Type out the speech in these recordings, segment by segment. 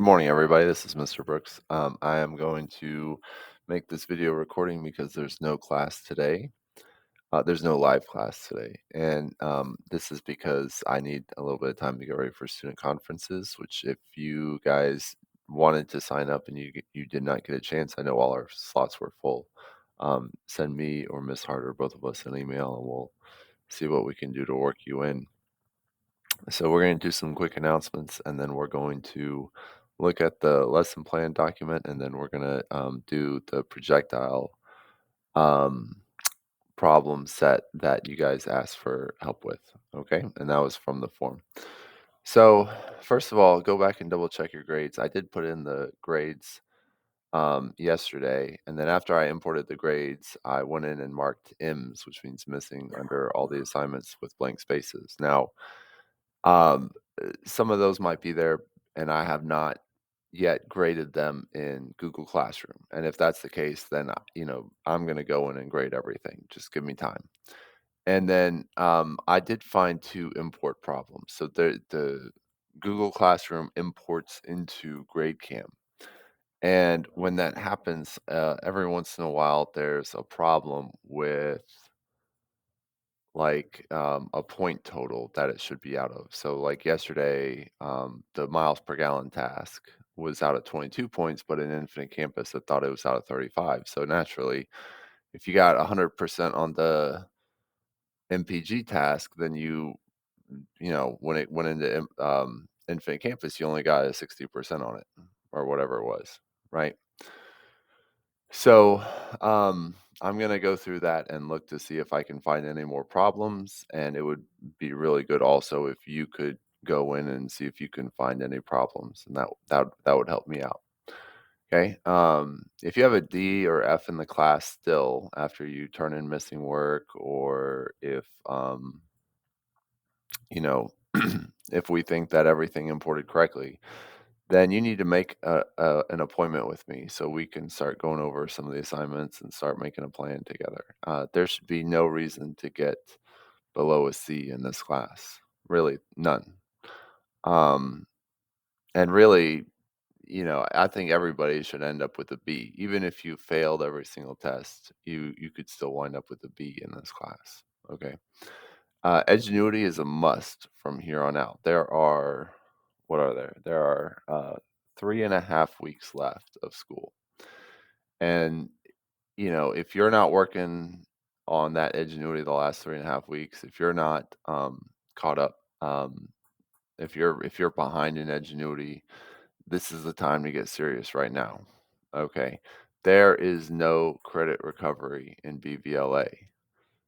Good morning, everybody. This is Mr. Brooks. I am going to make this video recording because there's no class today. There's no live class today. And this is because I need a little bit of time to get ready for student conferences, which if you guys wanted to sign up and you did not get a chance, I know all our slots were full. Send me or Miss Hart or both of us an email and we'll see what we can do to work you in. So we're going to do some quick announcements, and then we're going to look at the lesson plan document, and then we're going to do the projectile um, problem set that you guys asked for help with. Okay, and that was from the form. So first of all, go back and double check your grades. I did put in the grades yesterday, and then after I imported the grades, I went in and marked M's, which means missing, under all the assignments with blank spaces. Now, um, some of those might be there, and I have not yet graded them in Google Classroom. And if that's the case, then I'm going to go in and grade everything. Just give me time. And then I did find two import problems. So the Google Classroom imports into GradeCam. And when that happens, every once in a while, there's a problem with a point total that it should be out of. So like yesterday, the miles per gallon task was out at 22 points, but in Infinite Campus, it thought it was out of 35. So naturally, if you got 100% on the MPG task, then when it went into Infinite Campus, you only got a 60% on it or whatever it was, right? So, I'm gonna go through that and look to see if I can find any more problems, and it would be really good also if you could go in and see if you can find any problems, and that would help me out. Okay. If you have a D or F in the class still after you turn in missing work, or if you know, if we think that everything imported correctly, then you need to make an appointment with me so we can start going over some of the assignments and start making a plan together. There should be no reason to get below a C in this class, really none. Um, and really, I think everybody should end up with a B. Even if you failed every single test, you could still wind up with a B in this class. Okay. Edgenuity is a must from here on out. What are there? There are 3.5 weeks left of school. And, if you're not working on that Edgenuity the last 3.5 weeks, if you're not caught up, if you're behind in Edgenuity, this is the time to get serious right now. Okay. There is no credit recovery in BVLA.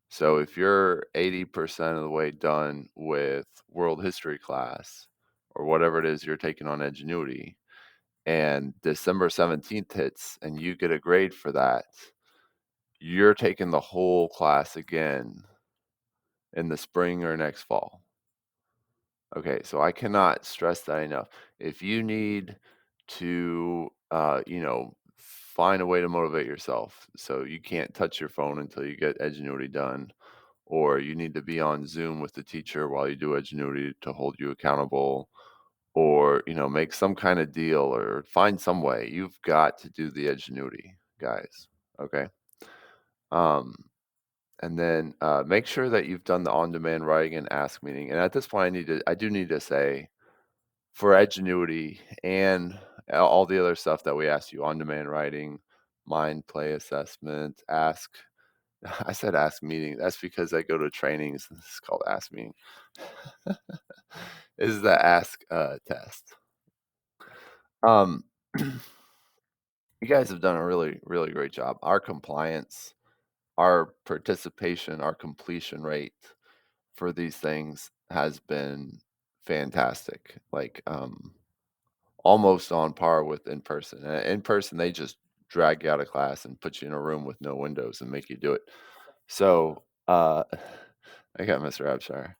So if you're 80% of the way done with world history class or whatever it is you're taking on Edgenuity, and December 17th hits and you get a grade for that, you're taking the whole class again in the spring or next fall. Okay, so I cannot stress that enough. If you need to, find a way to motivate yourself, so you can't touch your phone until you get Edgenuity done, or you need to be on Zoom with the teacher while you do Edgenuity to hold you accountable, or make some kind of deal or find some way. You've got to do the Edgenuity, guys. Okay. Um, and then make sure that you've done the on-demand writing and ask meeting. And at this point, I do need to say, for Edgenuity and all the other stuff that we asked you, on-demand writing, mind play assessment, ask. I said ask meeting. That's because I go to trainings. And it's called ask meeting. This is the ask test. Um, you guys have done a really, really great job. Our compliance, our participation, our completion rate for these things has been fantastic. Like almost on par with in person. In person, they just drag you out of class and put you in a room with no windows and make you do it. So I got Mr. Abshire.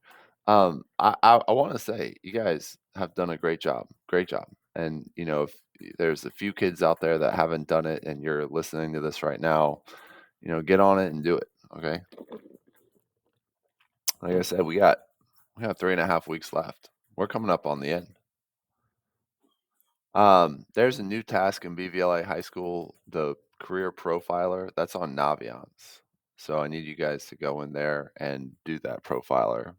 I want to say you guys have done a great job. And if there's a few kids out there that haven't done it and you're listening to this right now, get on it and do it. Okay. Like I said, we have 3.5 weeks left. We're coming up on the end. There's a new task in BVLA High School, the career profiler, that's on Naviance. So I need you guys to go in there and do that profiler.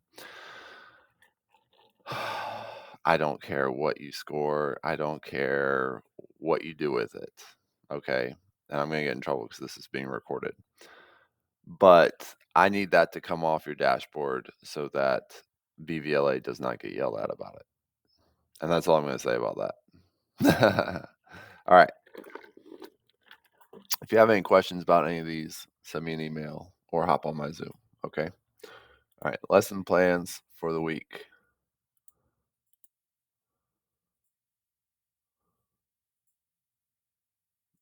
I don't care what you score. I don't care what you do with it. Okay. And I'm going to get in trouble because this is being recorded. But I need that to come off your dashboard so that BVLA does not get yelled at about it. And that's all I'm going to say about that. All right. If you have any questions about any of these, send me an email or hop on my Zoom. Okay. All right. Lesson plans for the week.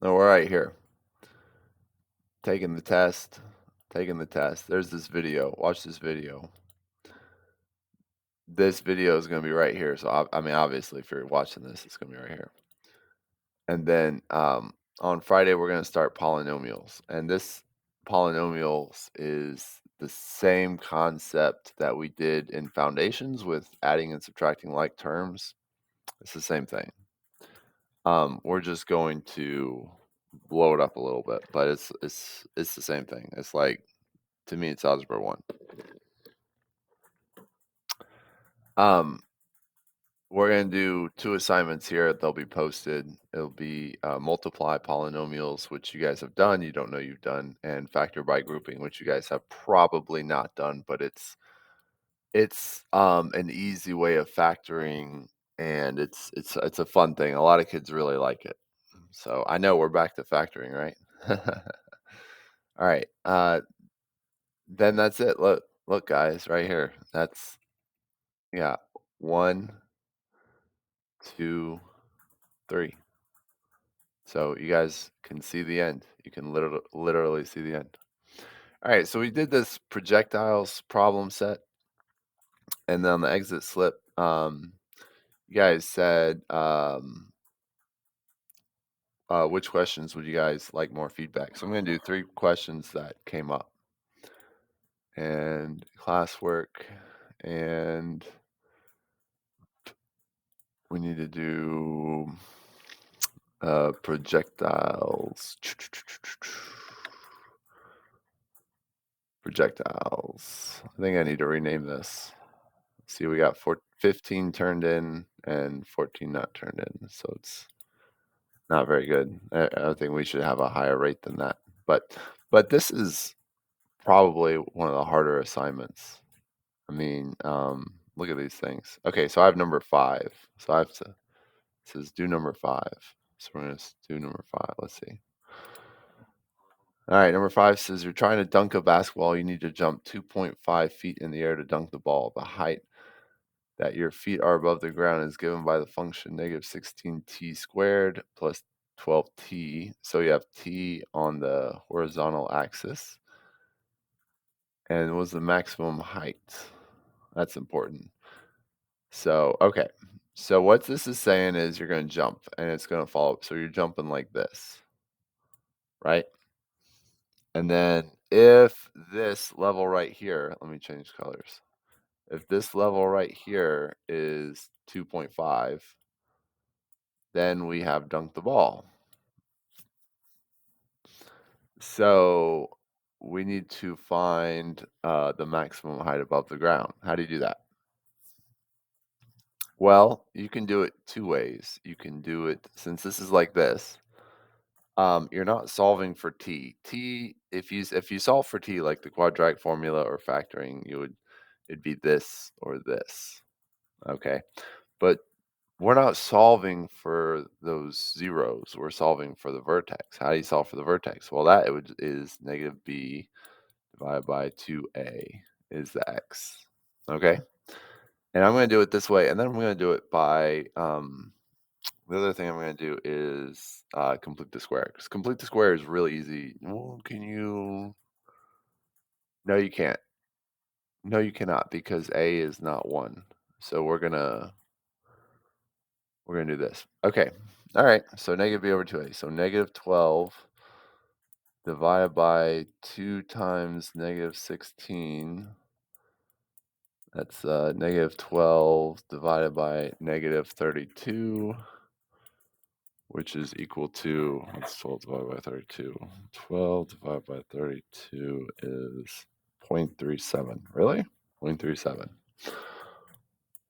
Oh, we're right here. Taking the test. Taking the test. There's this video. Watch this video. This video is going to be right here. So, I mean, obviously, if you're watching this, it's going to be right here. And then on Friday, we're going to start polynomials. And this polynomials is the same concept that we did in foundations with adding and subtracting like terms. It's the same thing. We're just going to blow it up a little bit, but it's the same thing. It's like, to me, it's algebra 1. Um, we're going to do 2 assignments here. They'll be posted. It'll be multiply polynomials, which you guys have done. You don't know you've done, and factor by grouping, which you guys have probably not done, but it's an easy way of factoring, and it's a fun thing. A lot of kids really like it. So I know we're back to factoring, right? All right. Then that's it. Look, guys, right here. That's, yeah, 1, 2, 3. So you guys can see the end. You can literally see the end. All right, so we did this projectiles problem set, and then on the exit slip, you guys said which questions would you guys like more feedback? So I'm going to do 3 questions that came up, and classwork, and we need to do projectiles. Projectiles. I think I need to rename this. See, we got 15 turned in and 14 not turned in, so it's not very good. I think we should have a higher rate than that. But this is probably one of the harder assignments. I mean, look at these things. Okay, so I have number 5. So I have to, it says do number 5. So we're going to do number 5. Let's see. All right, number 5 says you're trying to dunk a basketball. You need to jump 2.5 feet in the air to dunk the ball. The height that your feet are above the ground is given by the function negative 16t squared plus 12t. So you have t on the horizontal axis. And what's the maximum height? That's important. So, okay. So what this is saying is you're going to jump and it's going to fall up. So you're jumping like this, right? And then if this level right here, let me change colors. If this level right here is 2.5, then we have dunked the ball. So we need to find the maximum height above the ground. How do you do that? Well, you can do it 2 ways. You can do it, since this is like this, you're not solving for t. If you solve for t like the quadratic formula or factoring, it'd be this or this. Okay. But we're not solving for those zeros. We're solving for the vertex. How do you solve for the vertex? Well, is negative b divided by 2a is the x. Okay. And I'm going to do it this way. And then I'm going to do it by, the other thing I'm going to do is complete the square. Because complete the square is really easy. Well, can you? No, you can't. No, you cannot, because a is not 1. So we're gonna do this. Okay. All right. So negative b over 2a. So negative 12 divided by 2 times negative 16. That's negative 12 divided by negative 32. which is equal to, what's 12 divided by 32? 12 divided by 32 is 0.37. Really? 0.37.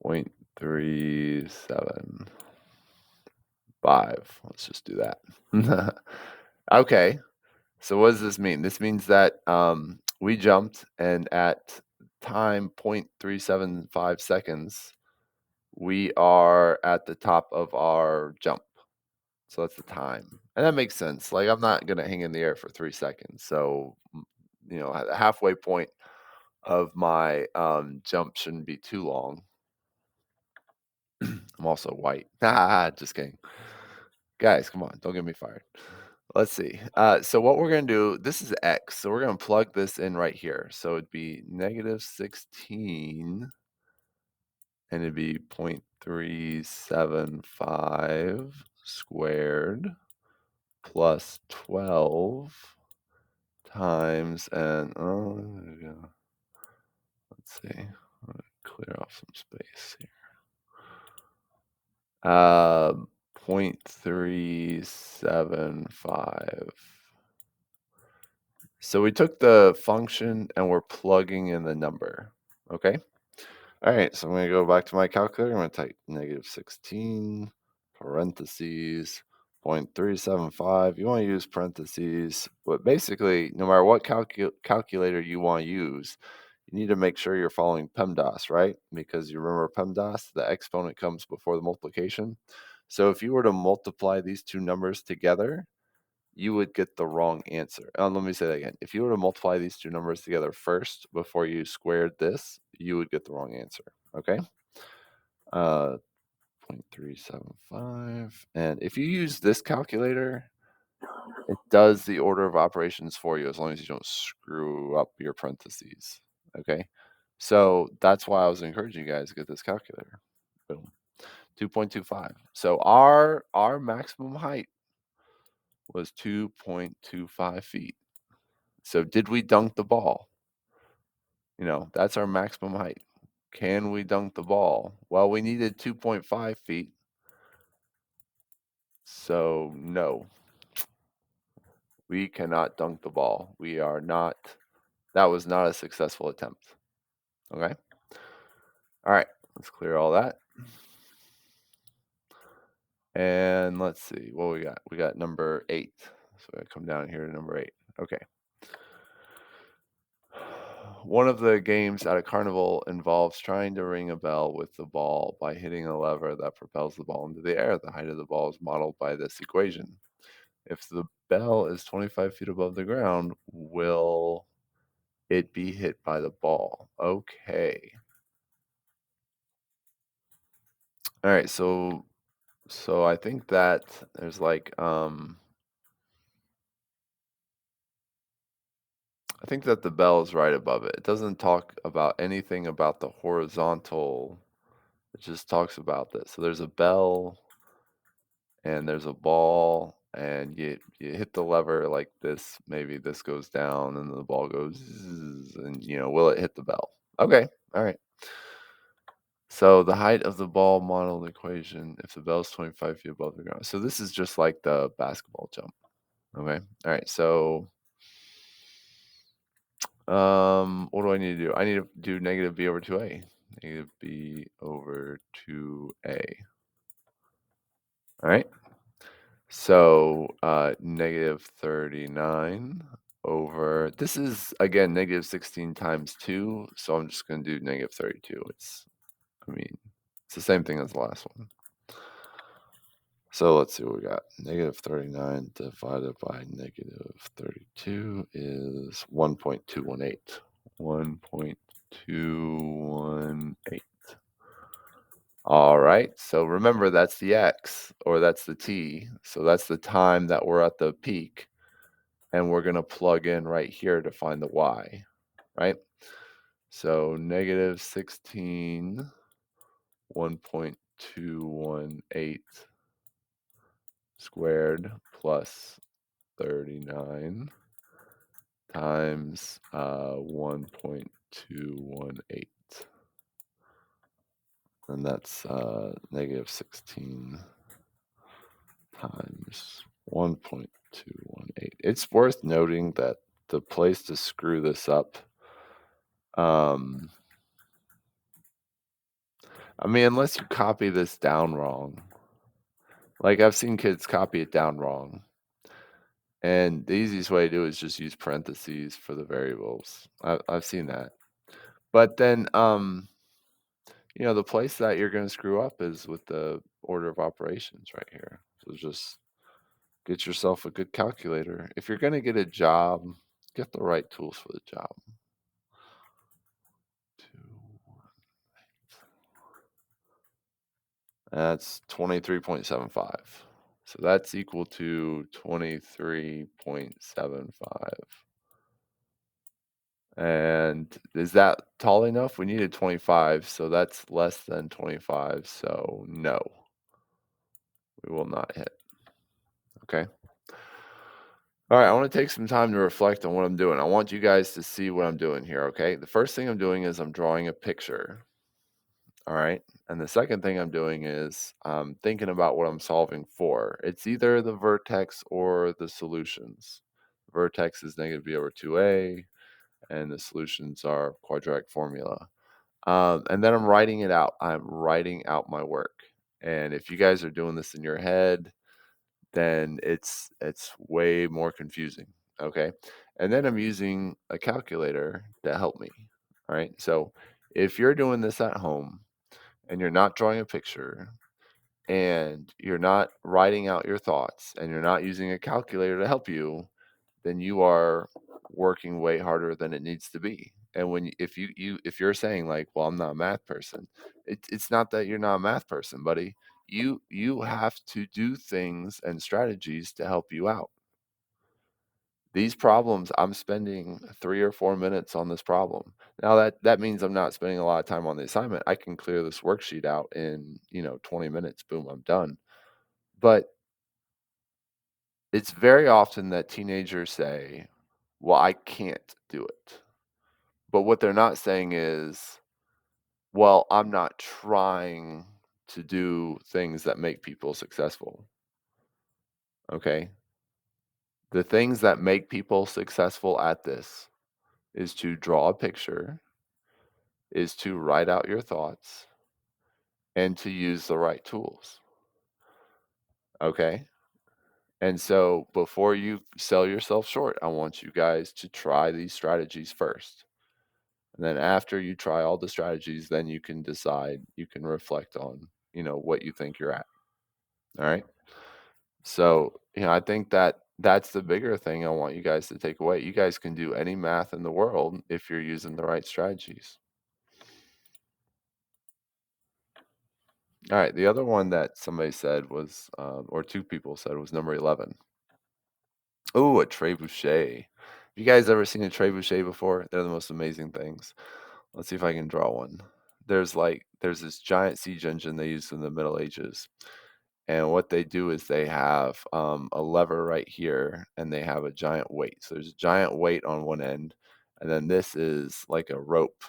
0.37. 5. Let's just do that. Okay. So what does this mean? This means that we jumped, and at time 0.375 seconds, we are at the top of our jump. So that's the time. And that makes sense. Like, I'm not going to hang in the air for 3 seconds. So, at the halfway point of my jump shouldn't be too long. I'm also white. Just kidding. Guys, come on. Don't get me fired. Let's see. So what we're going to do, this is x. So we're going to plug this in right here. So it'd be -16, and it'd be 0.375 squared plus 12 times, and let's see. I'm gonna clear off some space here. 0.375. So we took the function and we're plugging in the number. Okay. All right. So I'm going to go back to my calculator. I'm going to type -16 parentheses 0.375. You want to use parentheses, but basically, no matter what calculator you want to use, you need to make sure you're following PEMDAS, right? Because you remember PEMDAS, the exponent comes before the multiplication. So if you were to multiply these two numbers together, you would get the wrong answer. Let me say that again. If you were to multiply these two numbers together first before you squared this, you would get the wrong answer. Okay. 0.375. And if you use this calculator, it does the order of operations for you as long as you don't screw up your parentheses. Okay. So that's why I was encouraging you guys to get this calculator. Boom. 2.25. So our maximum height was 2.25 feet. So did we dunk the ball? That's our maximum height. Can we dunk the ball? Well, we needed 2.5 feet. So no, we cannot dunk the ball. That was not a successful attempt. Okay. All right. Let's clear all that. And let's see what we got. We got number 8. So I come down here to number 8. Okay. One of the games at a carnival involves trying to ring a bell with the ball by hitting a lever that propels the ball into the air. The height of the ball is modeled by this equation. If the bell is 25 feet above the ground, will it be hit by the ball? Okay. All right, so I think that there's I think that the bell is right above it. It doesn't talk about anything about the horizontal. It just talks about this. So there's a bell and there's a ball, and you hit the lever like this. Maybe this goes down and the ball goes zzz, and will it hit the bell? Okay. All right. So the height of the ball modeled equation, if the bell is 25 feet above the ground. So this is just like the basketball jump. Okay. All right. So what do I need to do? I need to do negative b over 2a. Negative b over 2a. All right. So negative 39 over, this is again negative 16 times 2. So I'm just going to do negative 32. It's the same thing as the last one. So let's see what we got. Negative 39 divided by negative 32 is 1.218. 1.218. All right. So remember, that's the x, or that's the t. So that's the time that we're at the peak. And we're going to plug in right here to find the y, right? So negative 16, 1.218 squared plus 39 times 1.218. And that's negative 16 times 1.218. It's worth noting that the place to screw this up, um, I mean, unless you copy this down wrong. Like, I've seen kids copy it down wrong, and the easiest way to do it is just use parentheses for the variables. I've seen that. But then, the place that you're gonna screw up is with the order of operations right here. So just get yourself a good calculator. If you're gonna get a job, get the right tools for the job. 2, that's 23.75. So that's equal to 23.75. And is that tall enough? We needed 25, so that's less than 25. So no, we will not hit. Okay. All right, I want to take some time to reflect on what I'm doing. I want you guys to see what I'm doing here. Okay. The first thing I'm doing is I'm drawing a picture. All right. And the second thing I'm doing is I'm thinking about what I'm solving for. It's either the vertex or the solutions. Vertex is negative b over 2a, and the solutions are quadratic formula. And then I'm writing it out. I'm writing out my work. And if you guys are doing this in your head, then it's way more confusing. Okay. And then I'm using a calculator to help me. All right. So if you're doing this at home and you're not drawing a picture and you're not writing out your thoughts and you're not using a calculator to help you, then you are working way harder than it needs to be. And if you're saying like, well, I'm not a math person, it's not that you're not a math person, buddy. You have to do things and strategies to help you out. These problems, I'm spending 3 or 4 minutes on this problem. Now that means I'm not spending a lot of time on the assignment. I can clear this worksheet out in 20 minutes. Boom, I'm done. But it's very often that teenagers say, well, I can't do it. But what they're not saying is, well, I'm not trying to do things that make people successful. Okay. The things that make people successful at this is to draw a picture, is to write out your thoughts, and to use the right tools. Okay. And so before you sell yourself short, I want you guys to try these strategies first. And then after you try all the strategies, then you can decide, you can reflect on, what you think you're at. All right. So, I think that that's the bigger thing I want you guys to take away. You guys can do any math in the world if you're using the right strategies. All right. The other one that somebody said was, or two people said, was number 11. Oh, a trebuchet. Have you guys ever seen a trebuchet before? They're the most amazing things. Let's see if I can draw one. There's this giant siege engine they used in the Middle Ages. And what they do is they have a lever right here and they have a giant weight. So there's a giant weight on one end, and then this is like a rope,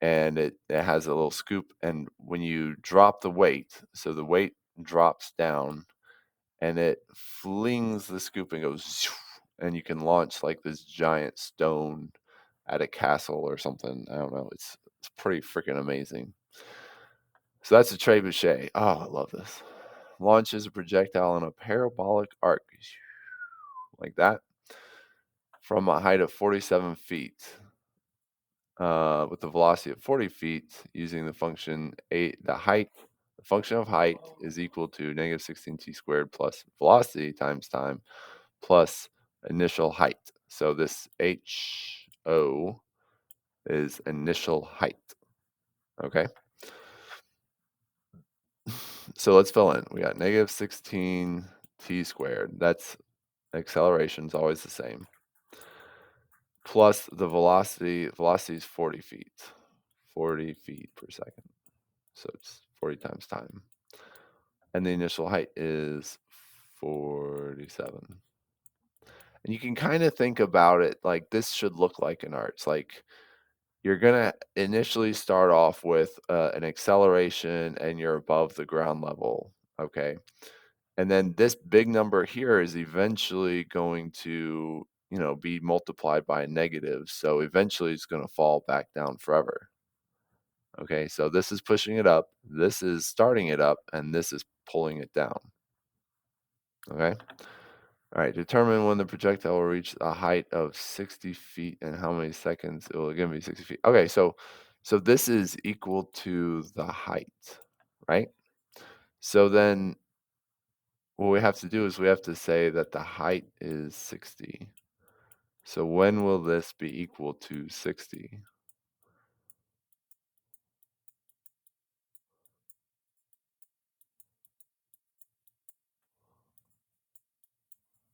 and it has a little scoop. And when you drop the weight, so the weight drops down and it flings the scoop and goes, and you can launch like this giant stone at a castle or something. I don't know. It's pretty freaking amazing. So that's a trebuchet. Oh, I love this. Launches a projectile in a parabolic arc like that from a height of 47 feet with the velocity of 40 feet using the function the function of height is equal to negative 16t squared plus velocity times time plus initial height. So this HO is initial height. Okay. So let's fill in. We got negative 16t squared. That's acceleration is always the same. Plus the velocity is 40 feet. 40 feet per second. So it's 40 times time. And the initial height is 47. And you can kind of think about it like this should look like an arch. Like you're going to initially start off with an acceleration and you're above the ground level. Okay. And then this big number here is eventually going to, be multiplied by a negative. So eventually it's going to fall back down forever. Okay, so this is pushing it up, this is starting it up, and this is pulling it down. Okay. All right, determine when the projectile will reach a height of 60 feet and how many seconds it will again be 60 feet. Okay, so this is equal to the height, right? So then what we have to do is we have to say that the height is 60. So when will this be equal to 60?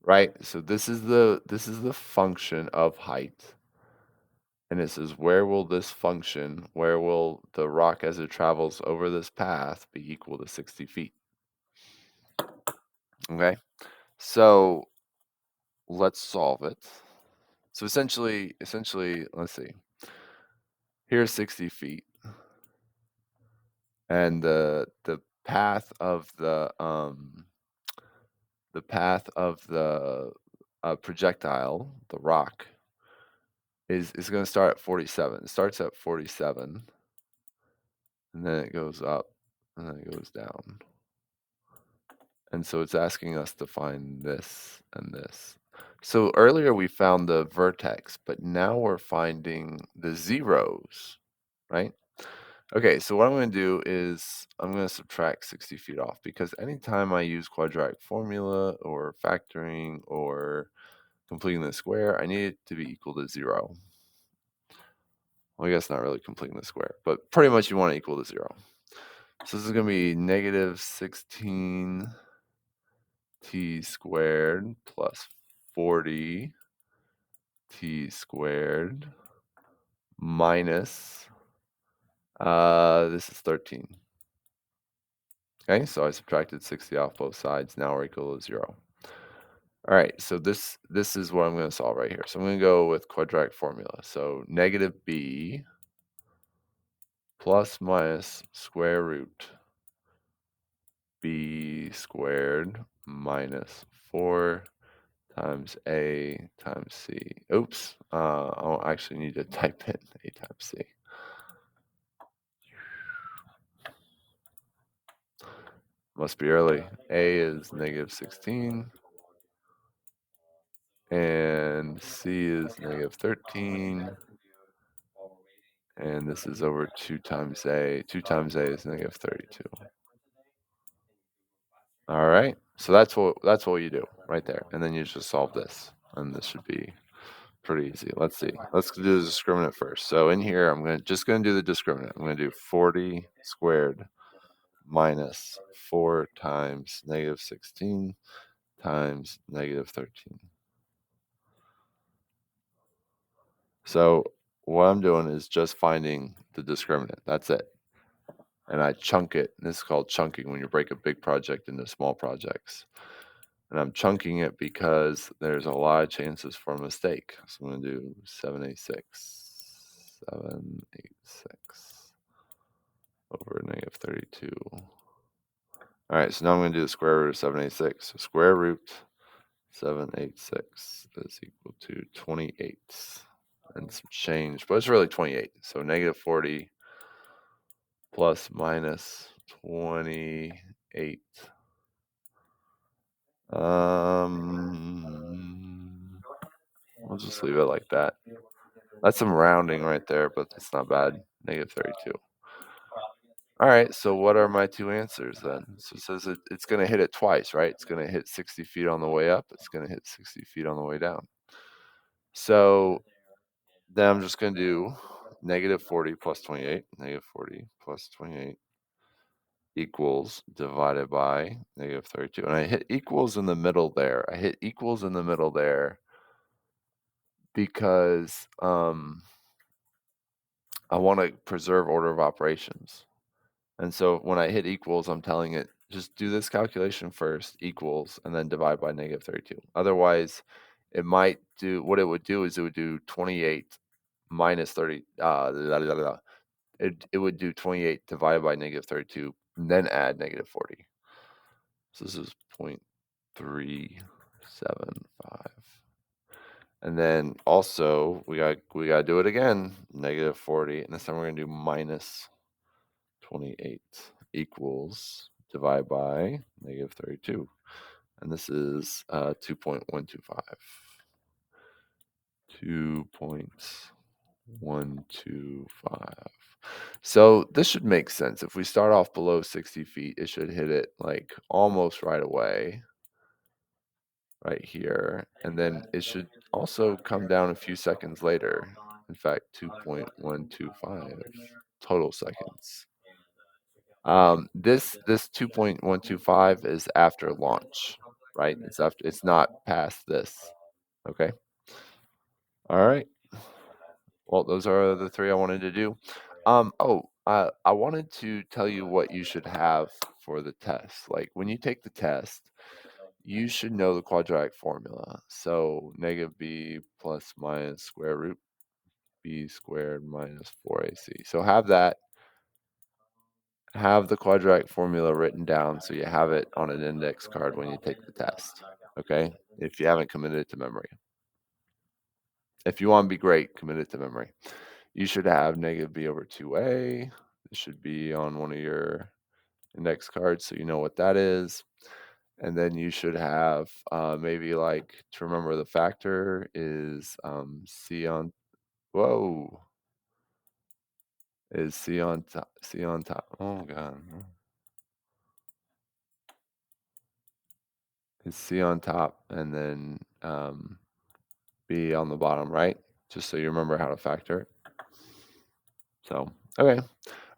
Right? So this is the function of height. And it says, where will this function, where will the rock as it travels over this path be equal to 60 feet? Okay, so let's solve it. So essentially, let's see. Here's 60 feet, and the path of the projectile, the rock, is going to start at 47. It starts at 47, and then it goes up, and then it goes down. And so it's asking us to find this and this. So earlier we found the vertex, but now we're finding the zeros, right? Okay, so what I'm going to do is I'm going to subtract 60 feet off, because anytime I use quadratic formula or factoring or completing the square, I need it to be equal to 0. Well, I guess not really completing the square, but pretty much you want it equal to 0. So this is going to be negative 16 t squared plus 40 t squared minus, this is 13. Okay, so I subtracted 60 off both sides. Now we're equal to 0. All right, so this is what I'm going to solve right here. So I'm going to go with quadratic formula. So negative b plus minus square root b squared minus 4 times a times c. Oops, I don't actually need to type in a times c. Must be early. A is negative 16, and c is negative 13, and this is over 2 times a. 2 times a is negative 32. All right, so that's what you do right there, and then you just solve this, and this should be pretty easy. Let's see. Let's do the discriminant first. So in here, I'm just gonna do the discriminant. I'm gonna do 40 squared minus 4 times negative 16 times negative 13. So what I'm doing is just finding the discriminant. That's it. And I chunk it. This is called chunking, when you break a big project into small projects. And I'm chunking it because there's a lot of chances for a mistake. So I'm going to do 786. 786 over negative 32. All right, so now I'm going to do the square root of 786. So square root 786 is equal to 28 and some change, but it's really 28. So negative 40 plus minus 28. We'll just leave it like that. That's some rounding right there, but it's not bad. Negative 32. All right, so what are my two answers then? So it says it's going to hit it twice, right? It's going to hit 60 feet on the way up. It's going to hit 60 feet on the way down. So then I'm just going to do negative 40 plus 28. Negative 40 plus 28 equals divided by negative 32. And I hit equals in the middle there. I hit equals in the middle there because I want to preserve order of operations. And so when I hit equals, I'm telling it, just do this calculation first, equals, and then divide by negative 32. Otherwise, it might do, what it would do is it would do 28 minus 30, it would do 28 divided by negative 32, and then add negative 40. So this is 0.375. And then also we gotta do it again, -40, and this time we're gonna do minus 28 equals divide by -32. And this is 2.125. 2.125. So this should make sense. If we start off below 60 feet, it should hit it like almost right away, right here. And then it should also come down a few seconds later. In fact, 2.125 total seconds. This 2.125 is after launch, right? It's not past this. Okay. All right. Well, those are the 3 I wanted to do. I wanted to tell you what you should have for the test. Like, when you take the test, you should know the quadratic formula. So, -b plus minus square root b squared minus 4ac. So have the quadratic formula written down so you have it on an index card when you take the test, okay? If you haven't committed it to memory. If you wanna be great, commit it to memory. You should have -b over 2a. It should be on one of your index cards so you know what that is. And then you should have, maybe, like, to remember the factor is, c on whoa, is c on top. Oh god. Is c on top and then, b on the bottom, right? Just so you remember how to factor it. So, okay.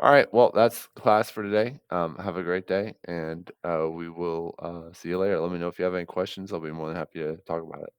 All right. Well, that's class for today. Have a great day, and we will see you later. Let me know if you have any questions. I'll be more than happy to talk about it.